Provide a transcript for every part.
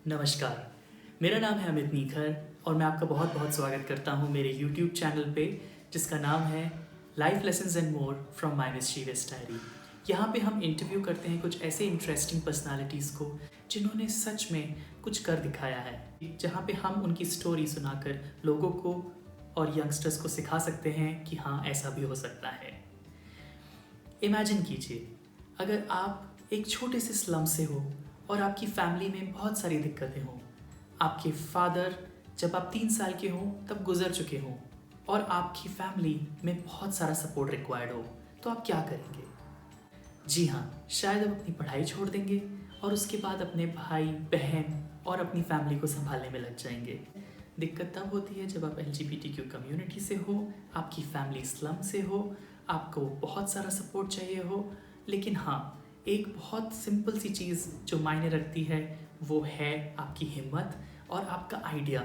नमस्कार, मेरा नाम है अमित नीखर और मैं आपका बहुत बहुत स्वागत करता हूँ मेरे यूट्यूब चैनल पे जिसका नाम है life lessons and more from my mischievous diary. यहाँ पे हम इंटरव्यू करते हैं कुछ ऐसे इंटरेस्टिंग पर्सनालिटीज़ को जिन्होंने सच में कुछ कर दिखाया है, जहाँ पे हम उनकी स्टोरी सुनाकर लोगों को और यंगस्टर्स को सिखा सकते हैं कि हाँ, ऐसा भी हो सकता है। इमेजिन कीजिए, अगर आप एक छोटे से स्लम से हो और आपकी फैमिली में बहुत सारी दिक्कतें हों। आपके फादर जब आप 3 साल के हों तब गुजर चुके हों और आपकी फैमिली में बहुत सारा सपोर्ट रिक्वायर्ड हो, तो आप क्या करेंगे? जी हाँ, शायद आप अपनी पढ़ाई छोड़ देंगे और उसके बाद अपने भाई बहन और अपनी फैमिली को संभालने में लग जाएंगे। दिक्कत तब होती है जब आप LGBTQ कम्युनिटी से हो, आपकी फैमिली स्लम से हो, आपको बहुत सारा सपोर्ट चाहिए हो, लेकिन हाँ, एक बहुत सिंपल सी चीज़ जो मायने रखती है वो है आपकी हिम्मत और आपका आइडिया।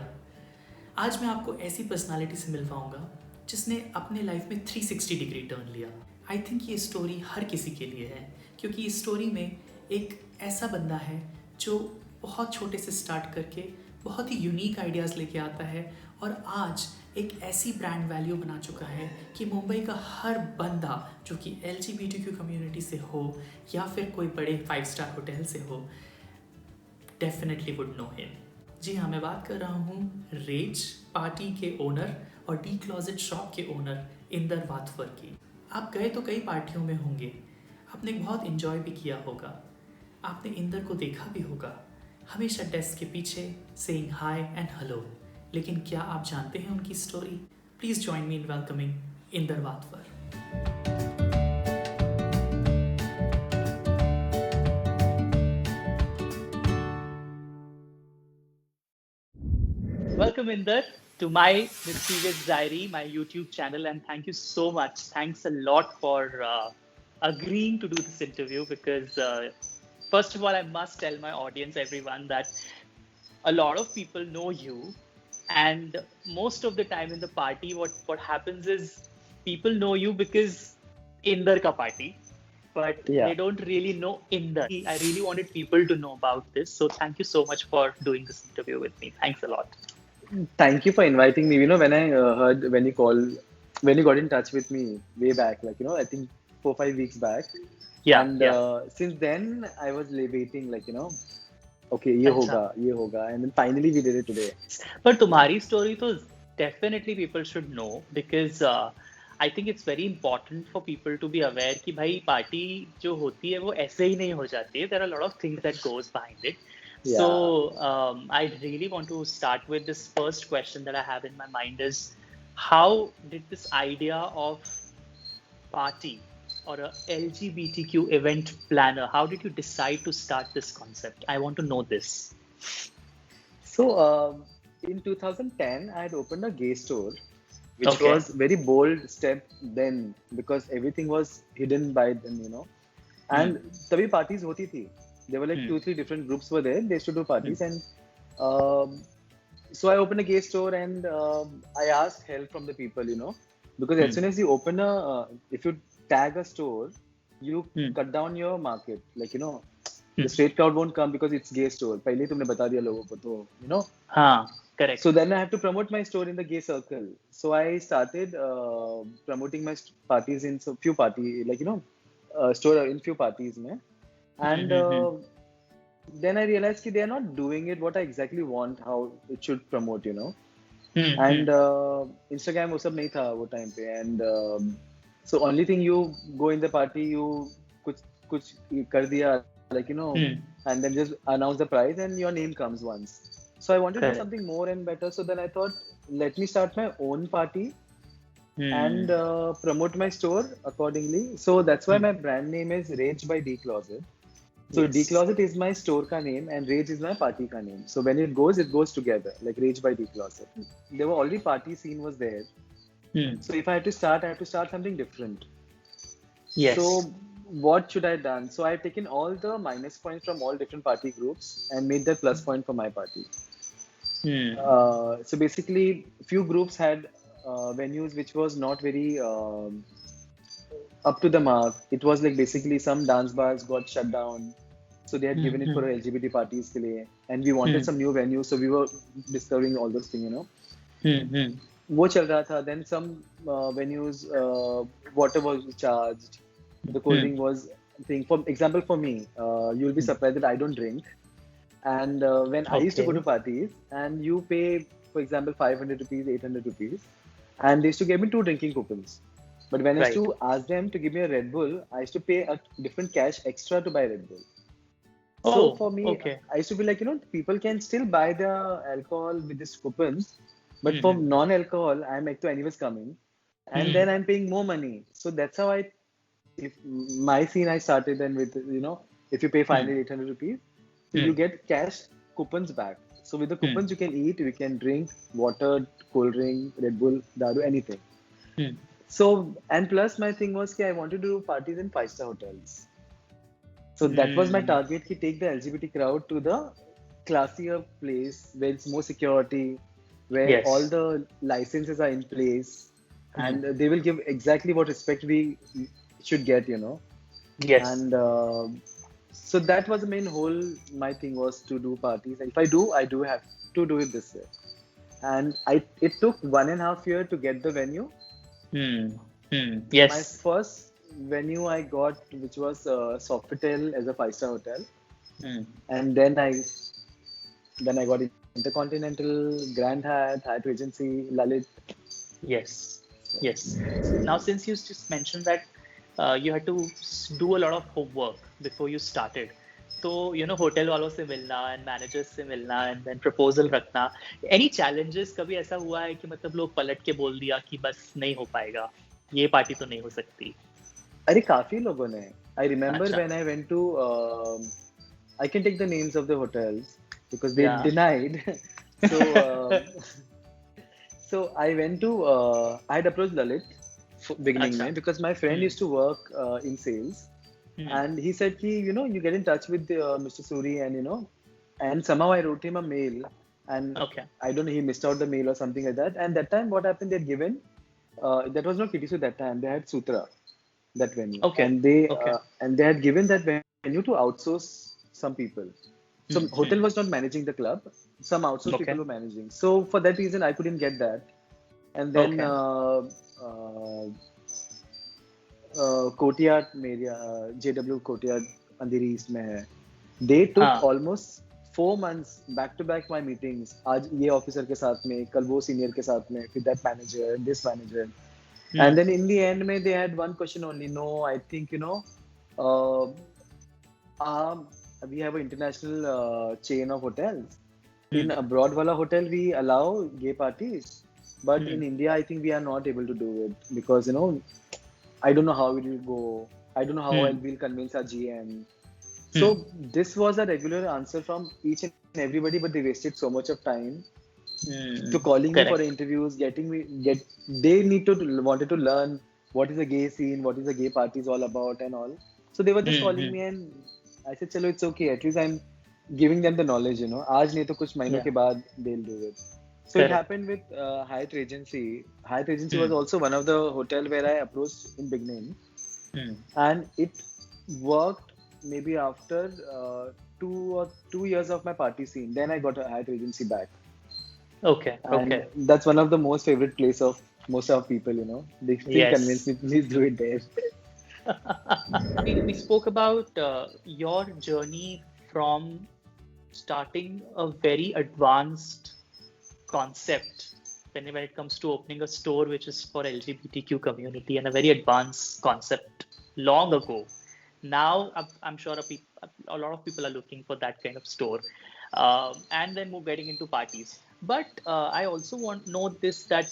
आज मैं आपको ऐसी पर्सनालिटी से मिलवाऊंगा जिसने अपने लाइफ में 360 डिग्री टर्न लिया। आई थिंक ये स्टोरी हर किसी के लिए है, क्योंकि इस स्टोरी में एक ऐसा बंदा है जो बहुत छोटे से स्टार्ट करके बहुत ही यूनिक आइडियाज़ लेके आता है और आज एक ऐसी ब्रांड वैल्यू बना चुका है कि मुंबई का हर बंदा जो कि LGBTQ कम्युनिटी से हो या फिर कोई बड़े 5 स्टार होटल से हो, डेफिनेटली वुड नो हिम। जी हाँ, मैं बात कर रहा हूँ रेज पार्टी के ओनर और डी क्लॉजेट शॉप के ओनर इंदर वाथवर की। आप गए तो कई पार्टियों में होंगे, आपने बहुत इन्जॉय भी किया होगा, आपने इंदर को देखा भी होगा, हमेशा डेस्क के पीछे सेइंग हाय एंड हेलो। लेकिन क्या आप जानते हैं उनकी story? Please join me in welcoming Inder Wathwar. Welcome, Inder, to my Mischievous Diary, my YouTube channel, and thank you so much. Thanks a lot for agreeing to do this interview because, first of all, I must tell my audience, everyone, that a lot of people know you, and most of the time in the party, what happens is people know you because Inder ka party, but Yeah, they don't really know Inder. I really wanted people to know about this, so thank you so much for doing this interview with me. Thanks a lot. thank you for inviting me. When I heard when you got in touch with me way back, I think 4 5 weeks back, Yeah, and yeah. since then I was waiting, okay, अच्छा, ye hoga, and then finally we did it today. पर तुम्हारी story तो definitely people should know because I think it's very important for people to be aware कि भाई party जो होती है वो ऐसे ही नहीं हो जाती है. There are lot of things that goes behind it. So Yeah. I really want to start with this first question that I have in my mind is how did this idea of party or a LGBTQ event planner, how did you decide to start this concept? I want to know this. So in 2010, I had opened a gay store, which Okay. was very bold step then because everything was hidden by then. And तभी parties होती थी. There were like Hmm. 2 3 different groups were there. They used to do parties, Hmm. and um, so I opened a gay store, and I asked help from the people, because as Hmm. soon as you open if you tag a store, you Hmm. cut down your market. Hmm. The straight crowd won't come because it's gay store. पहले ही तुमने बता दिया लोगों को तो. हाँ, So correct. then I have to promote my store in the gay circle. So I started promoting my parties in so few party, store in few parties, mein. Hmm. And Hmm. Hmm. then I realized that they are not doing it what I exactly want, how it should promote. Hmm. And Hmm. Instagram वो सब नहीं था वो time पे, and so only thing you go in the party, you कुछ कुछ कर दिया, Hmm. and then just announce the prize and your name comes once. So I wanted to do Correct. something more and better. So then I thought, let me start my own party and Hmm. promote my store accordingly. So that's why Hmm. my brand name is Rage by D Closet. So D Yes. Closet is my store ka name and Rage is my party ka name. So when it goes together, like Rage by D Closet. There were already party scene was there. Hmm. So if I had to start, I had to start something different. Yes. So what should I have done? So I've taken all the minus points from all different party groups and made that plus point for my party. Hmm. So basically, few groups had venues which was not very up to the mark. It was like basically some dance bars got shut down. So they had given it for LGBT parties के लिए, and we wanted some new venues, so we were discovering all those things, you know. वो चल रहा था. Then some venues, water was charged, the cold drink was thing. For example, for me, you'll be surprised that I don't drink. And when I used to go to parties, and you pay, for example, 500 rupees, 800 rupees, and they used to give me 2 drinking coupons. But when I used to ask them to give me a Red Bull, I used to pay a different cash extra to buy Red Bull. So for me, I used to be like, you know, people can still buy the alcohol with these coupons, but for non-alcohol, I'm like, to anyways coming, and then I'm paying more money. So that's how my scene I started. And with, you know, if you pay 500, 800 rupees, so you get cash coupons back. So with the coupons, you can eat, you can drink water, cold drink, Red Bull, Daru, anything. So, and plus my thing was that I wanted to do parties in 5-star hotels. So that was my target, to take the LGBT crowd to the classier place where it's more security, where all the licenses are in place, and they will give exactly what respect we should get, you know. And so that was the main whole, my thing was to do parties. And if I do have to do it this way. And it took 1.5 years to get the venue. My first venue I got, which was Sofitel as a 5-star hotel. And then I got Intercontinental, Grand Hyatt Regency, Lalit. Yes. Now, since you just mentioned that you had to do a lot of homework before you started, so, you know, hotel वालों से मिलना and managers से मिलना and then proposal रखना, any challenges? कभी ऐसा हुआ है कि मतलब लोग पलट के बोल दिया कि बस नहीं हो पाएगा, ये पार्टी तो नहीं हो सकती? अरे काफी लोगों ने. I remember when I went to, I can take the names of the hotels because they denied. So I went to, I had approached Lalit beginning mein, because my friend used to work in sales. And he said, you know, you get in touch with Mr. Suri, and, you know, and somehow I wrote him a mail, and I don't know, he missed out the mail or something like that. And that time, what happened, they had given, that was not KTSU that time, they had Sutra, that venue. And they had given that venue to outsource some people. So hotel was not managing the club, some outsourced people were managing. So for that reason, I couldn't get that. And then Courtyard area, JW Courtyard, Andheri East में है. They took almost 4 months back to back my meetings. आज ये officer के साथ में, कल वो senior के साथ में, फिर that manager, this manager. And then in the end में they had one question only. No, I think, you know, we have an international chain of hotels. In abroad wala hotel we allow gay parties, but in India I think we are not able to do it because, you know, I don't know how it will go. I don't know how I will convince our GM. So this was a regular answer from each and everybody, but they wasted so much of time to calling me for interviews, they wanted to learn what is a gay scene, what is a gay parties all about and all. So they were just calling me, and I said, chalo, it's okay. At least I'm giving them the knowledge, you know. Aaj nahi to kuch mahino ke baad they'll do it. So it happened with Hyatt Regency. Hyatt Regency was also one of the hotel where I approached in beginning, and it worked maybe after 2 years of my party scene. Then I got a Hyatt Regency back. And that's one of the most favorite place of most of people, you know. They still convince me, please do it there. We spoke about your journey from starting a very advanced concept when it comes to opening a store which is for LGBTQ community, and a very advanced concept long ago. Now I'm sure a lot of people are looking for that kind of store, and then getting into parties. But I also want to note this, that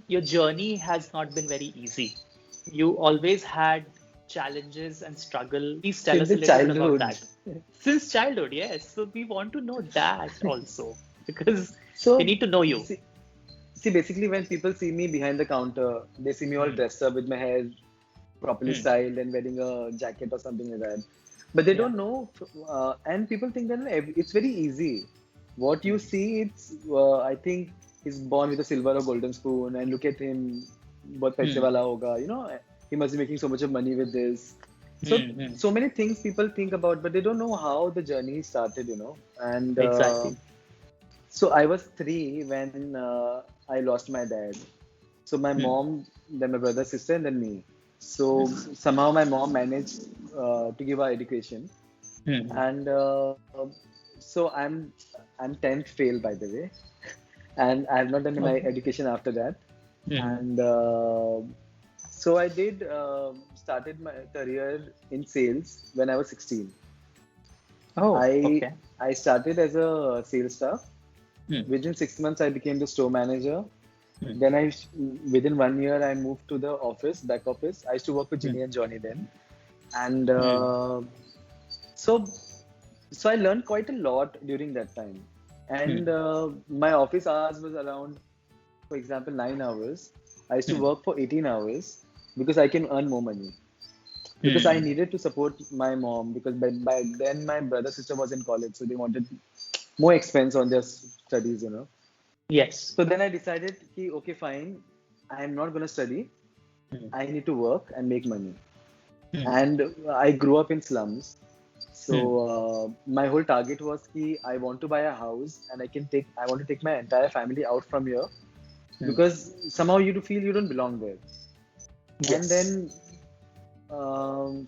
your journey has not been very easy. You always had challenges and struggle. Please tell us a little bit about that. Since childhood, yes. So we want to know that also, because we need to know you. See, basically when people see me behind the counter, they see me all dressed up with my hair properly styled and wearing a jacket or something like that. But they don't know, and people think that it's very easy. What you see, it's I think he's born with a silver or golden spoon, and look at him, bahut paise wala hoga, you know, he must be making so much of money with this. So Hmm. so many things people think about, but they don't know how the journey started, you know. And Exactly. so I was 3 when I lost my dad. So my Hmm. mom, then my brother, sister, and then me. So somehow my mom managed to give our education, Hmm. and so I'm 10th fail, by the way, and I have not done my Okay. education after that. Hmm. And so I did started my career in sales when I was 16. Oh, I okay. I started as a sales staff. Hmm. Within 6 months, I became the store manager. Hmm. Then within 1 year, I moved to the office, back office. I used to work with Hmm. Ginny and Johnny then, and Hmm. so so I learned quite a lot during that time. And Hmm. my office hours was around, for example, 9 hours. I used to Hmm. work for 18 hours because I can earn more money. Because I Hmm. needed to support my mom because by then my brother sister was in college, so they wanted more expense on their studies, you know. Yes. So then I decided, ki, okay, fine, I am not gonna study. Hmm. I need to work and make money. Hmm. And I grew up in slums. So Hmm. my whole target was ki I want to buy a house and I want to take my entire family out from here Hmm. because somehow you do feel you don't belong there. And Yes. then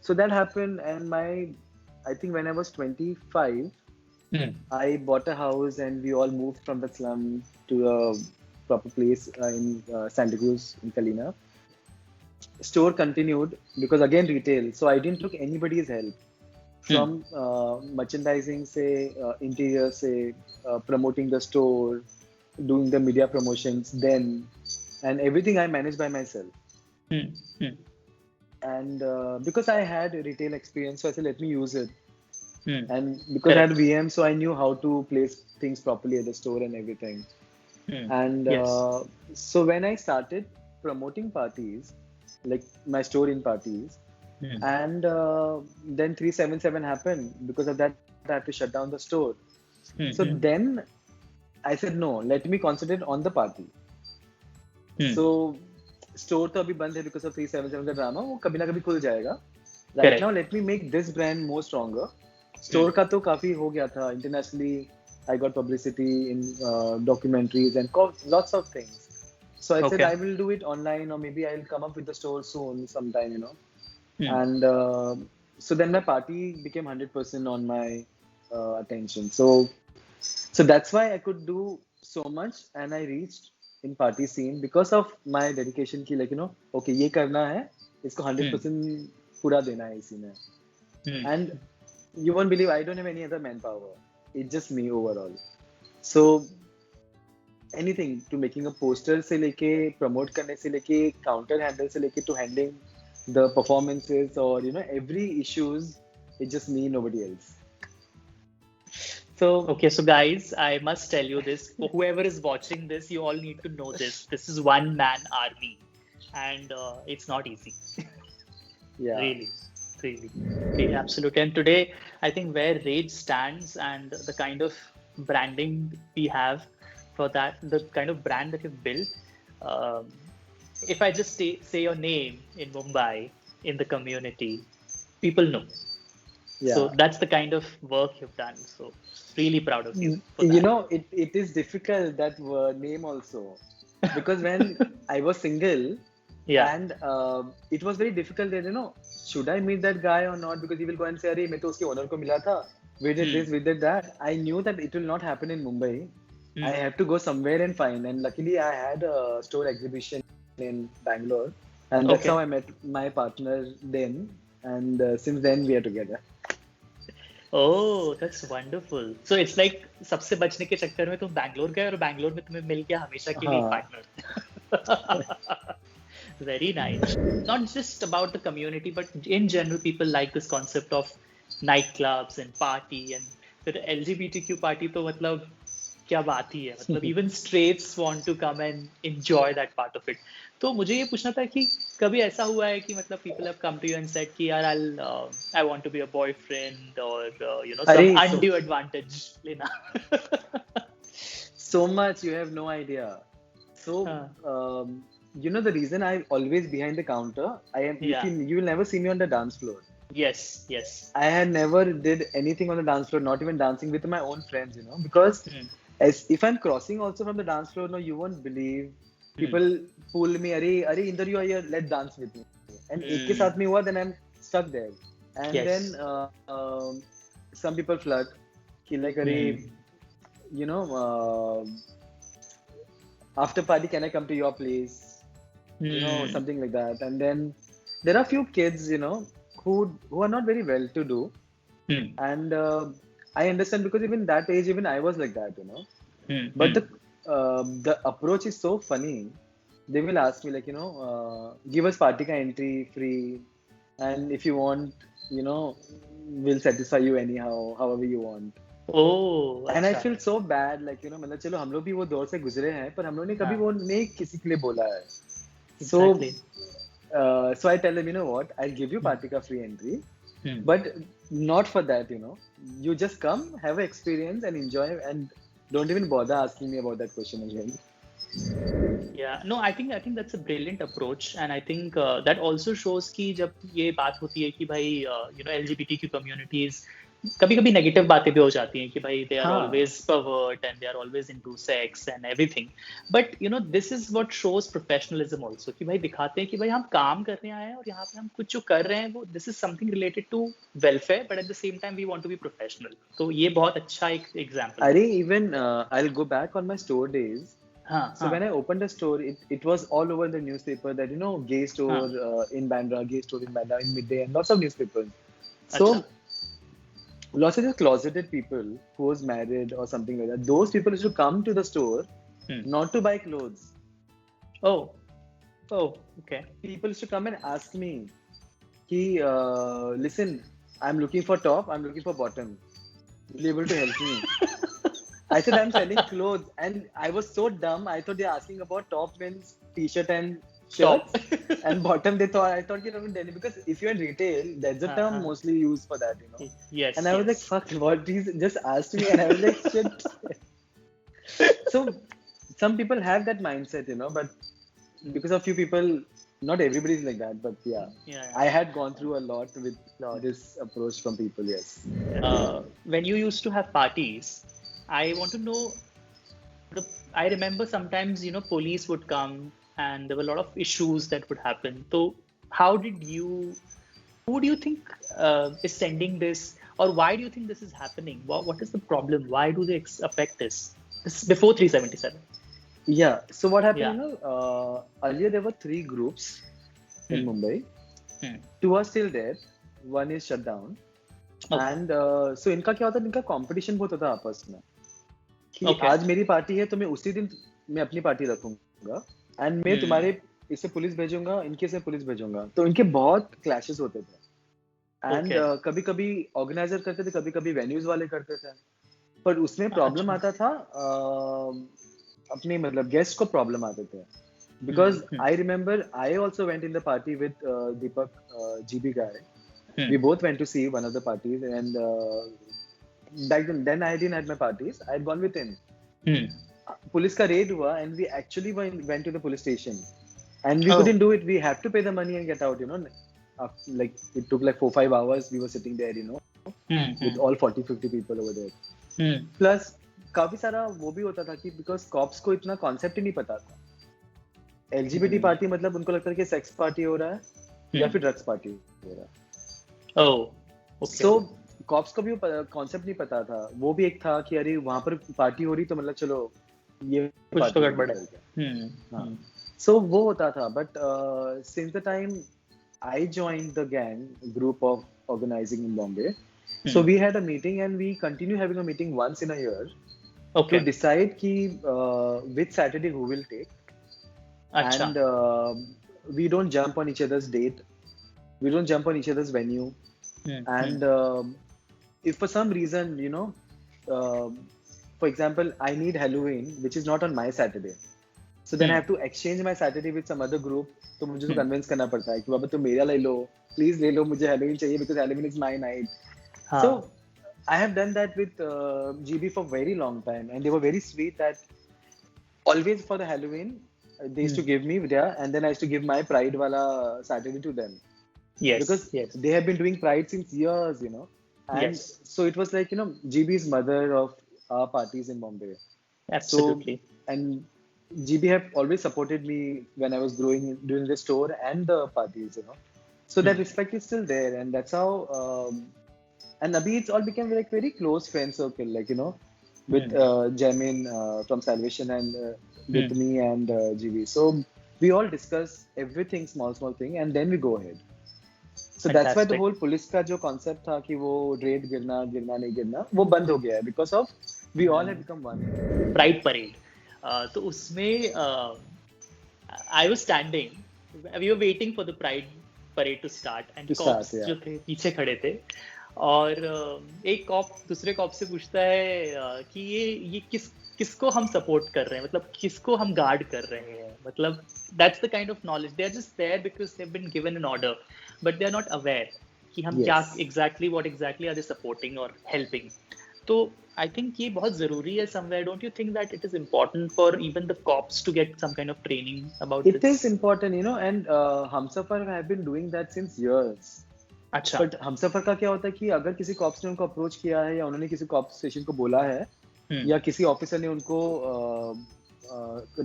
so that happened, and I think when I was 25, Hmm. I bought a house and we all moved from the slum to a proper place in Santa Cruz in Kalina. Store continued because again retail, so I didn't took anybody's help Hmm. from merchandising, say interior, say promoting the store, doing the media promotions, then and everything I managed by myself. Hmm. Hmm. And because I had retail experience, so I said let me use it. Hmm. And because I had Correct. VM, so I knew how to place things properly at the store and everything. Hmm. And Yes. so when I started promoting parties, like my store in parties, Hmm. and then 377 happened. Because of that, I had to shut down the store. So Hmm. Hmm. then I said, no, let me concentrate on the party. Hmm. So store तो अभी बंद है because of 377 का drama, वो कभी ना कभी खुल जाएगा. Right now, Correct. let me make this brand more stronger. Hmm. Store का तो काफी हो गया था. Internationally, I got publicity in documentaries and lots of things. So I said Okay. I will do it online, or maybe I'll come up with the store soon, sometime, you know. Hmm. And so then my party became 100% on my attention. So that's why I could do so much, and I reached in party scene because of my dedication. Ki like, you know, okay, ये करना है, इसको Hmm. 100% पूरा देना है इसी में. Hmm. And you won't believe I don't have any other manpower. It's just me overall. So anything to making a poster से लेके promote करने से लेके counter handle से लेके to handling the performances, or you know, every issues, it's just me, nobody else. So Okay, so guys, I must tell you this. For whoever is watching this, you all need to know this. This is one man army, and it's not easy. yeah, Really, really, really, absolutely. And today, I think where Rage stands and the kind of branding we have for that, the kind of brand that you've built. Um, if I just say your name in Mumbai in the community, people know. So yeah. that's the kind of work you've done. So really proud of you for You that. know, it is difficult, that name also, because when I was single, Yeah. and it was very difficult that, you know, should I meet that guy or not, because he will go and say, अरे मैं तो उसके owner को मिला था, we did Hmm. this, we did that. I knew that it will not happen in Mumbai. I Hmm. have to go somewhere and find. And luckily, I had a store exhibition in Bangalore, and that's how Okay. I met my partner then. And since then, we are together. Oh, that's wonderful. So it's like सबसे बचने के चक्कर में तुम बैंगलोर गए और बैंगलोर में तुम्हें मिल गया हमेशा के लिए एक हाँ. Partner. Very nice. Not just about the community, but in general, people like this concept of nightclubs and party and फिर LGBTQ party तो मतलब क्या बात ही है मतलब even straights want to come and enjoy that part of it. तो मुझे ये पूछना था कि कभी ऐसा हुआ है कि मतलब people have come to you and said कि यार I want to be a boyfriend or you know some अरे undue advantage लेना. so much, you have no idea. So, हाँ, you know, the reason I'm always behind the counter, I am. yeah. You will never see me on the dance floor. Yes, yes. I had never did anything on the dance floor, not even dancing with my own friends, because Hmm. as if I'm crossing also from the dance floor, no, you won't believe. Hmm. People pull me, Are, Inder, you are here, let dance with me. And ek ke Hmm. saath mein hua, then I'm stuck there. And then Yes. some people flirt, ki like, Hmm. you know, after party, can I come to your place? Hmm. Something like that. And then there are few kids, who are not very well to do. Hmm. And I understand because even that age, even I was like that. Hmm. But Hmm. the approach is so funny. They will ask me like, give us party ka entry free, and if you want, you know, we'll satisfy you anyhow, however you want. Oh, And I अच्छा. feel so bad, like मतलब चलो हम लोग भी वो दौर से गुजरे हैं, पर हम लोग ने कभी हाँ, वो नहीं किसी के लिए बोला है. So exactly. so I tell them, you know what, I'll give you Hmm. party ka free entry, Hmm. but not for that. You just come, have an experience and enjoy, and don't even bother asking me about that question again. Yeah, no, I think that's a brilliant approach, and I think that also shows कि जब ये बात होती है कि भाई LGBTQ communities कभी-कभी negative बातें भी हो जाती हैं कि भाई they are हाँ. always pervert and they are always into sex and everything, but this is what shows professionalism also कि भाई दिखाते हैं कि भाई हम काम करने आए हैं और यहाँ पे हम कुछ जो कर रहे हैं वो this is something related to welfare, but at the same time we want to be professional. तो ये बहुत अच्छा एक एग्जाम्पल है. Even I'll go back on my store days. हाँ, So when हाँ, I opened a store, it was all over the newspaper that, gay store हाँ. in Bandra, gay store in Bandra, in Midday, and lots of newspapers. अच्छा. So lots of just closeted people who was married or something like that. Those people used to come to the store Hmm. not to buy clothes. Oh. Oh, okay. People used to come and ask me, listen, I'm looking for top, I'm looking for bottom. Will you able to help me? I said I'm selling clothes, and I was so dumb. I thought they're asking about top means t-shirt and Top. shirts, and bottom I thought in Delhi, because if you're in retail, that's the term mostly used for that. Yes, And I was like, yes. fuck, what? He's just asked me, and I was like, shit. So some people have that mindset, but because of few people, not everybody's like that. But yeah, Yeah. I had gone through a lot with Lot. this approach from people. Yes. When you used to have parties, I want to know. I remember sometimes police would come and there were a lot of issues that would happen. So how did you? Who do you think is sending this, or why do you think this is happening? What is the problem? Why do they affect this? This is before 377. Yeah. So what happened? Yeah. Earlier there were 3 groups in Hmm. Mumbai. Hmm. 2 are still there. One is shut down. Okay. And so इनका क्या होता है? इनका competition बहुत होता है आपस में. कि Okay. आज मेरी पार्टी है तो मैं उसी दिन मैं अपनी पार्टी रखूंगा. And मैं तुम्हारे इससे पुलिस भेजूंगा, इनके से पुलिस भेजूंगा. तो इनके बहुत clashes होते थे. And Okay. कभी-कभी ऑर्गेनाइजर करते थे, कभी-कभी वेन्यूज वाले करते थे. पर उसमें प्रॉब्लम अच्छा. आता था, अपने मतलब गेस्ट को प्रॉब्लम आते थे. Because I remember I also went in the party with Deepak, GB guy. We both went to see one of the parties, and back then I didn't have my parties. I had gone with him. Police का raid हुआ, and we actually went to the police station, and we couldn't do it. We have to pay the money and get out. Like it took like 4-5 hours. We were sitting there, with all 40-50 people over there. Plus काफी सारा वो भी होता था कि because cops को इतना concept ही नहीं पता था. LGBT पार्टी मतलब उनको लगता है कि सेक्स पार्टी हो रहा है या फिर ड्रग्स पार्टी हो रहा है. Oh. Okay. So कॉप्स को भी कॉन्सेप्ट नहीं पता था. वो भी एक था कि अरे वहां पर पार्टी हो रही तो मतलब चलो ये कुछ तो गड़बड़ है. हाँ. So वो होता था. But since the time I joined the gang group of organizing in Bombay, so we had a meeting, and we continue having a meeting once in a year to decide कि which Saturday who will take. अच्छा. And we don't jump on each other's date. We don't jump on each other's venue. And if for some reason, for example, I need Halloween, which is not on my Saturday. So then I have to exchange my Saturday with some other group. तो मुझे तो convince करना पड़ता है कि बाबा तुम मेरा ले लो, please ले लो, मुझे Halloween चाहिए because Halloween is my night. So I have done that with GB for very long time, and they were very sweet that always for the Halloween they used to give me and then I used to give my Pride wala Saturday to them. Yes. Because Yes. they have been doing Pride since years, you know. And Yes. so it was like, you know, GB is mother of our parties in Bombay. So, Absolutely. and GB have always supported me when I was growing during the store and the parties, you know. So that Hmm. respect is still there, and that's how. And Abhi, it's all became like very close friend circle, like, you know, with Hmm. Jamin from Salvation and with Hmm. me and GB. So we all discuss everything, small thing, and then we go ahead. So that's why the Fantastic. whole police का जो concept था कि वो red गिरना गिरना नहीं गिरना वो बंद हो गया है because of we all have become one. Pride parade, तो उसमें I was standing, we were waiting for the pride parade to start and To start, cops yeah. जो थे पीछे खड़े थे, और एक कॉप दूसरे कॉप से पूछता है कि ये किसको हम सपोर्ट कर रहे हैं, मतलब किसको हम गार्ड कर रहे हैं, मतलब that's the kind of knowledge, they are just there because they have been given an order, but they are not aware कि हम क्या Yes. Exactly are they supporting और हेल्पिंग. तो I think ये बहुत जरूरी है somewhere. Don't you think that it is important for even the cops to get some kind of training about It this? is important, you know, and Humsafar have been doing that since years. अच्छा. But Humsafar का क्या होता है कि अगर किसी cops ने उनको अप्रोच किया है या उन्होंने किसी कॉप स्टेशन को बोला है या किसी ऑफिसर ने उनको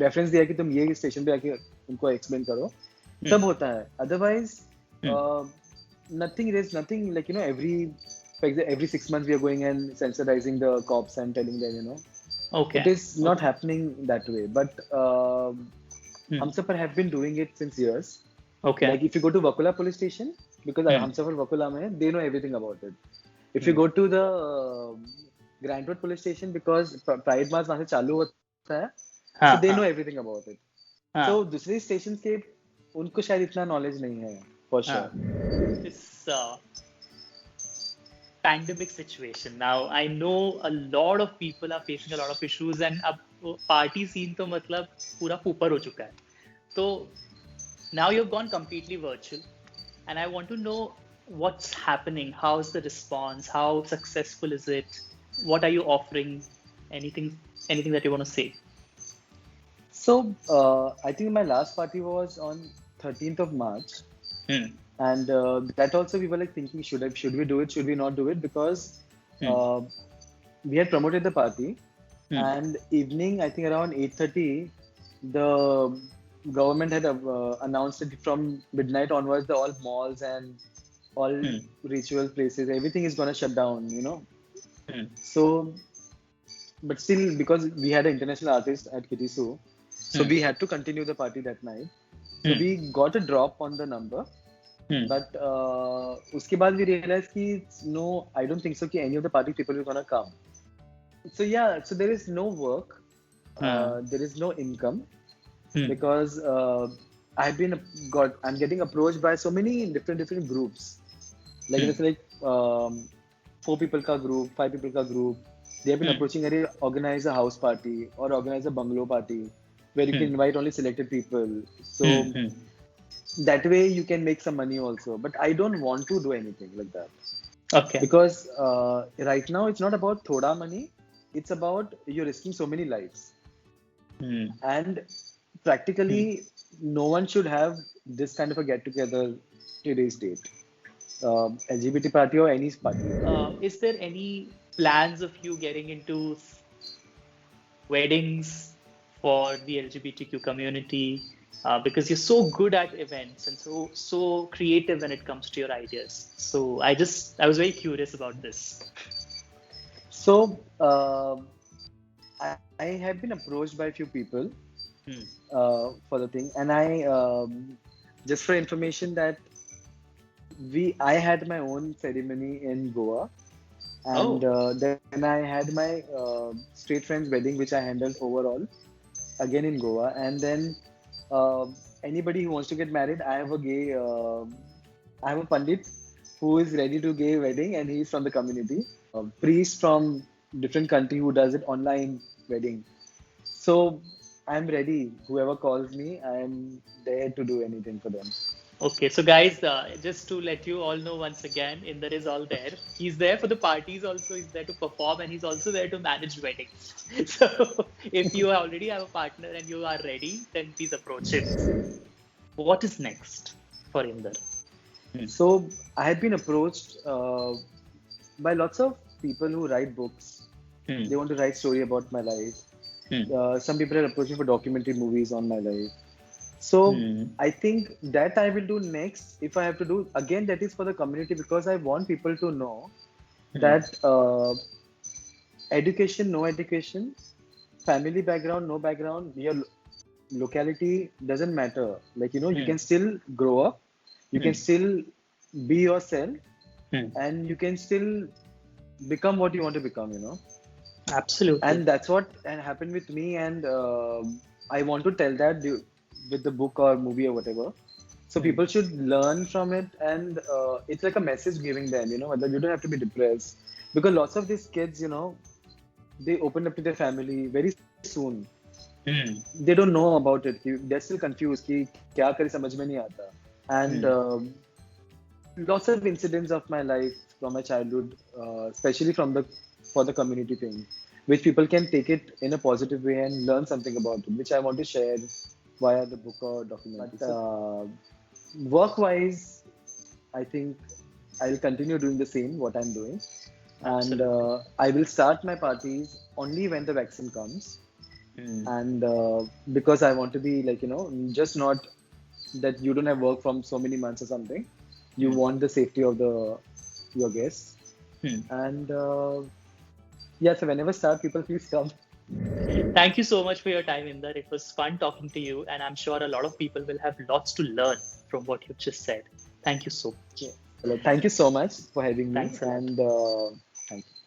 रेफरेंस दिया कि तुम ये स्टेशन पे आके उनको एक्सप्लेन करो, तब होता है. Otherwise nothing, there is nothing like, you know, every 6 months we are going and sensitizing the cops and telling them, you know. Okay. It is not happening that way, but Humsafar have been doing it since years. Okay. Like if you go to Vakula police station, because Humsafar Vakula mein, they know everything about it. If you go to the Grand Road police station, because Pride March वहाँ से चालू होता है, so they know everything about it. So दूसरे stations के उनको शायद इतना knowledge नहीं है, for sure. This pandemic situation, now I know a lot of people are facing a lot of issues, and अब party scene तो मतलब पूरा ऊपर हो चुका है. तो now you've gone completely virtual, and I want to know what's happening, how's the response, how successful is it, what are you offering, anything that you want to say? So I think my last party was on 13th of March. And that also we were like thinking, should we do it, should we not do it, because we had promoted the party, and evening, I think around 8:30, the government had announced it from midnight onwards, the all malls and all ritual places, everything is gonna shut down, you know. So, but still, because we had an international artist at Kitisu, so we had to continue the party that night. So we got a drop on the number. But उसके बाद we realized कि no, I don't think so कि any of the party people are gonna come. So yeah, so there is no work, there is no income, because I'm getting approached by so many different groups. Like it's like 4 people का group, 5 people का group. They have been approaching and organize a house party or organize a bungalow party where you can invite only selected people. So that way you can make some money also, but I don't want to do anything like that. Okay. Because right now it's not about thoda money, it's about you're risking so many lives. And practically no one should have this kind of a get together today's date, LGBT party or any party. Is there any plans of you getting into weddings for the LGBTQ community? Because you're so good at events and so creative when it comes to your ideas. So I was very curious about this. So I have been approached by a few people for the thing, and I just for information that I had my own ceremony in Goa, and then I had my straight friend's wedding, which I handled overall again in Goa, and then anybody who wants to get married, I have a pandit who is ready to give wedding, and he's from the community. A priest from different country who does it online wedding. So I'm ready. Whoever calls me, I'm there to do anything for them. Okay, so guys, just to let you all know once again, Inder is all there. He's there for the parties also, he's there to perform, and he's also there to manage weddings. So if you already have a partner and you are ready, then please approach him. What is next for Inder? So I had been approached by lots of people who write books. They want to write story about my life. Some people are approaching for documentary movies on my life. So I think that I will do next. If I have to do again, that is for the community, because I want people to know that education, no education, family background, no background, your locality doesn't matter. Like, you can still grow up, you can still be yourself, and you can still become what you want to become, Absolutely. And that's what happened with me, and I want to tell that with the book or movie or whatever. So people should learn from it, and it's like a message giving them, that you don't have to be depressed, because lots of these kids, they open up to their family very soon. They don't know about it. They're still confused कि क्या करे समझ में नहीं आता. And lots of incidents of my life from my childhood, especially for the community thing, which people can take it in a positive way and learn something about it, which I want to share via the book or documentary. But work-wise, I think I'll continue doing the same what I'm doing, and I will start my parties only when the vaccine comes. And because I want to be like, just not that you don't have work from so many months or something. You want the safety of your guests. And yeah, so whenever start, people please come. Thank you so much for your time, Inder. It was fun talking to you, and I'm sure a lot of people will have lots to learn from what you've just said. Thank you so much. Thank you so much for having me. Thanks a lot. And thank you.